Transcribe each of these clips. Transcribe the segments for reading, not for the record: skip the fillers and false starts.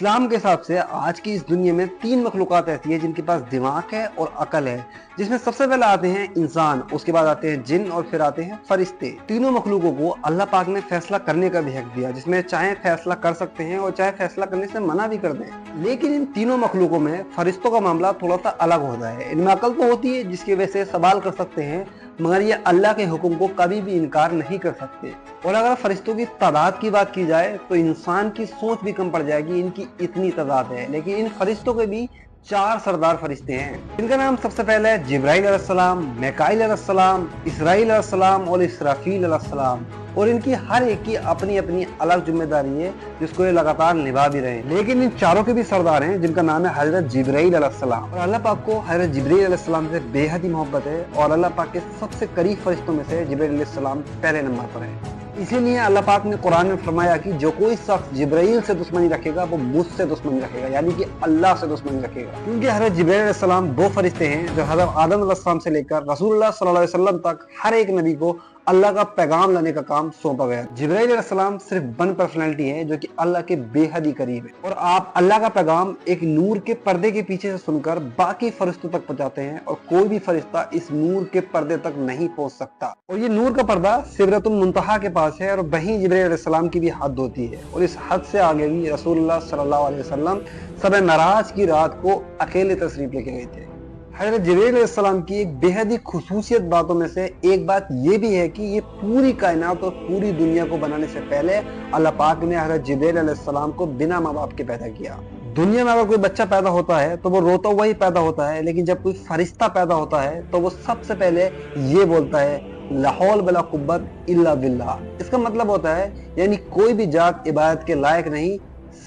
इस्लाम के हिसाब से आज की इस दुनिया में तीन मखलूकात ऐसी है जिनके पास दिमाग है और अकल है, जिसमें सबसे पहले आते हैं इंसान, उसके बाद आते हैं जिन और फिर आते हैं फरिश्ते। तीनों मखलूकों को अल्लाह पाक ने फैसला करने का भी हक दिया, जिसमें चाहे फैसला कर सकते हैं और चाहे फैसला करने से मना भी कर दें। लेकिन इन तीनों मखलूकों में फरिश्तों का मामला थोड़ा सा अलग होता है। इनमें अकल तो होती है जिसकी वजह से सवाल कर सकते हैं, मगर ये अल्लाह के हुक्म को कभी भी इनकार नहीं कर सकते। और अगर फरिश्तों की तादाद की बात की जाए तो इंसान की सोच भी कम पड़ जाएगी, इनकी इतनी तादाद है। लेकिन इन फरिश्तों के भी चार सरदार फरिश्ते हैं। इनका नाम सबसे पहले है जिब्राइल अलैहिस्सलाम, मीकाईल अलैहिस्सलाम, इसराइल अलैहिस्सलाम और इसराफील अलैहिस्सलाम। और इनकी हर एक की अपनी अपनी अलग जिम्मेदारी है जिसको ये लगातार निभा भी रहे हैं। लेकिन इन चारों के भी सरदार हैं जिनका नाम है हजरत जिब्राइल अलैहिस्सलाम। और अल्लाह पाक को हजरत जिब्राइल अलैहिस्सलाम से बेहद ही मोहब्बत है और अल्लाह पाक के सबसे करीब फरिश्तों में से जिब्राइल अलैहिस्सलाम पहले नंबर पर है। इसीलिए अल्लाह पाक ने कुरान में फरमाया कि जो कोई शख्स जिब्राइल से दुश्मनी रखेगा वो मुझसे दुश्मनी रखेगा, यानी कि अल्लाह से दुश्मनी रखेगा। क्योंकि हजरत जिब्राइल अलैहिस्सलाम वो फरिश्ते हैं जो हजरत आदम अलैहिस्सलाम से लेकर रसूलुल्लाह सल्लल्लाहु अलैहि वसल्लम तक हर एक नबी को अल्लाह का पैगाम लाने का काम सौंपा गया। जिब्राइल अलैहिस्सलाम सिर्फ वन पर्सनैलिटी है जो कि अल्लाह के बेहद ही करीब है, और आप अल्लाह का पैगाम एक नूर के पर्दे के पीछे से सुनकर बाकी फरिश्तों तक पहुंचाते हैं, और कोई भी फरिश्ता इस नूर के पर्दे तक नहीं पहुंच सकता। और ये नूर का पर्दा सिदरतुल मुंतहा के पास है, और वहीं जिब्राइल अलैहिस्सलाम की भी हद होती है। और इस हद से आगे भी रसूलुल्लाह सल्लल्लाहु अलैहि वसल्लम शब मेराज की रात को अकेले तशरीफ लेके गए थे। हज़रत जिब्राइल अलैहिस्सलाम की एक बेहद ही खुसूसियत बातों में से एक बात ये भी है कि ये पूरी कायनात और पूरी दुनिया को बनाने से पहले अल्लाह पाक ने हज़रत जिब्राइल अलैहिस्सलाम को बिना माँ बाप के पैदा किया। दुनिया में अगर कोई बच्चा पैदा होता है तो वो रोता हुआ ही पैदा होता है, लेकिन जब कोई फरिश्ता पैदा होता है तो वो सबसे पहले ये बोलता है ला हौल वला कुव्वत इल्ला बिल्लाह। इसका मतलब होता है यानी कोई भी जात इबादत के लायक नहीं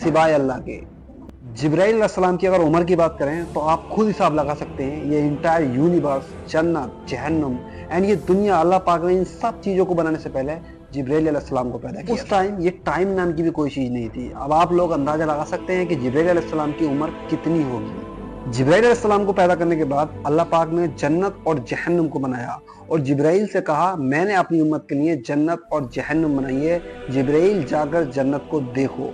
सिवाय अल्लाह के। जिब्राइल अलैहिस्सलाम की अगर उम्र की बात करें तो आप खुद हिसाब लगा सकते हैं। ये इंटायर यूनिवर्स, जन्नत, जहन्नुम एंड ये दुनिया, अल्लाह पाक ने इन सब चीज़ों को बनाने से पहले जिब्राइल अलैहिस्सलाम को पैदा किया। उस टाइम ये टाइम नाम की भी कोई चीज़ नहीं थी। अब आप लोग अंदाजा लगा सकते हैं कि जिब्राइल अलैहिस्सलाम की उम्र कितनी होगी। जिब्राइल अलैहिस्सलाम को पैदा करने के बाद अल्लाह पाक ने जन्नत और जहन्नुम को बनाया और जिब्राइल से कहा मैंने अपनी उम्मत के लिए जन्नत और जहन्नुम बनाई है, जिब्राइल जाकर जन्नत को देखो।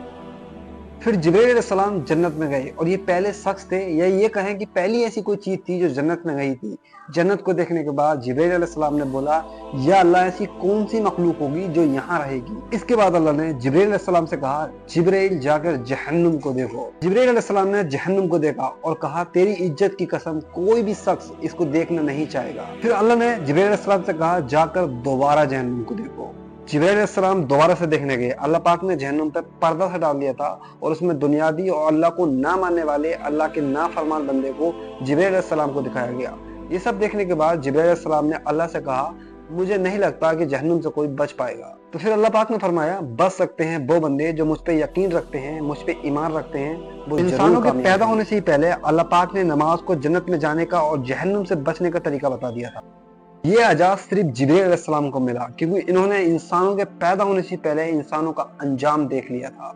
फिर जिब्राइल अलैहिस्सलाम जन्नत में गए, और ये पहले शख्स थे या ये कहें कि पहली ऐसी कोई चीज थी जो जन्नत में गई थी। जन्नत को देखने के बाद जिब्राइल अलैहिस्सलाम ने बोला या अल्लाह ऐसी कौन सी मखलूक होगी जो यहाँ रहेगी। इसके बाद अल्लाह ने जिब्राइल अलैहिस्सलाम से कहा जिब्राइल जाकर जहन्नुम को देखो। जिब्राइल अलैहिस्सलाम ने जहन्नुम को देखा और कहा तेरी इज्जत की कसम कोई भी शख्स इसको देखना नहीं चाहेगा। फिर अल्लाह ने जिब्राइल अलैहिस्सलाम से कहा जाकर दोबारा जहन्नुम को देखो। जिब्राइल अलैहिस्सलाम दोबारा से देखने गए। अल्लाह पाक ने जहन्नुम पर पर्दा सा डाल दिया था और उसमें दुनियावी और अल्लाह को ना मानने वाले, अल्लाह के नाफरमान बंदे को जिब्राइल अलैहिस्सलाम को दिखाया गया। ये सब देखने के बाद जिब्राइल अलैहिस्सलाम ने अल्लाह से कहा मुझे नहीं लगता कि जहन्नुम से कोई बच पाएगा। तो फिर अल्लाह पाक ने फरमाया बच सकते हैं वो बंदे जो मुझ पे यकीन रखते हैं, मुझ पे ईमान रखते हैं। वो इंसानों के पैदा होने से ही पहले अल्लाह पाक ने नमाज को जन्नत में जाने का और जहन्नुम से बचने का तरीका बता दिया था। ये एजाज सिर्फ जिब्राइल अलैहिस्सलाम को मिला क्योंकि इन्होंने इंसानों के पैदा होने से पहले इंसानों का अंजाम देख लिया था।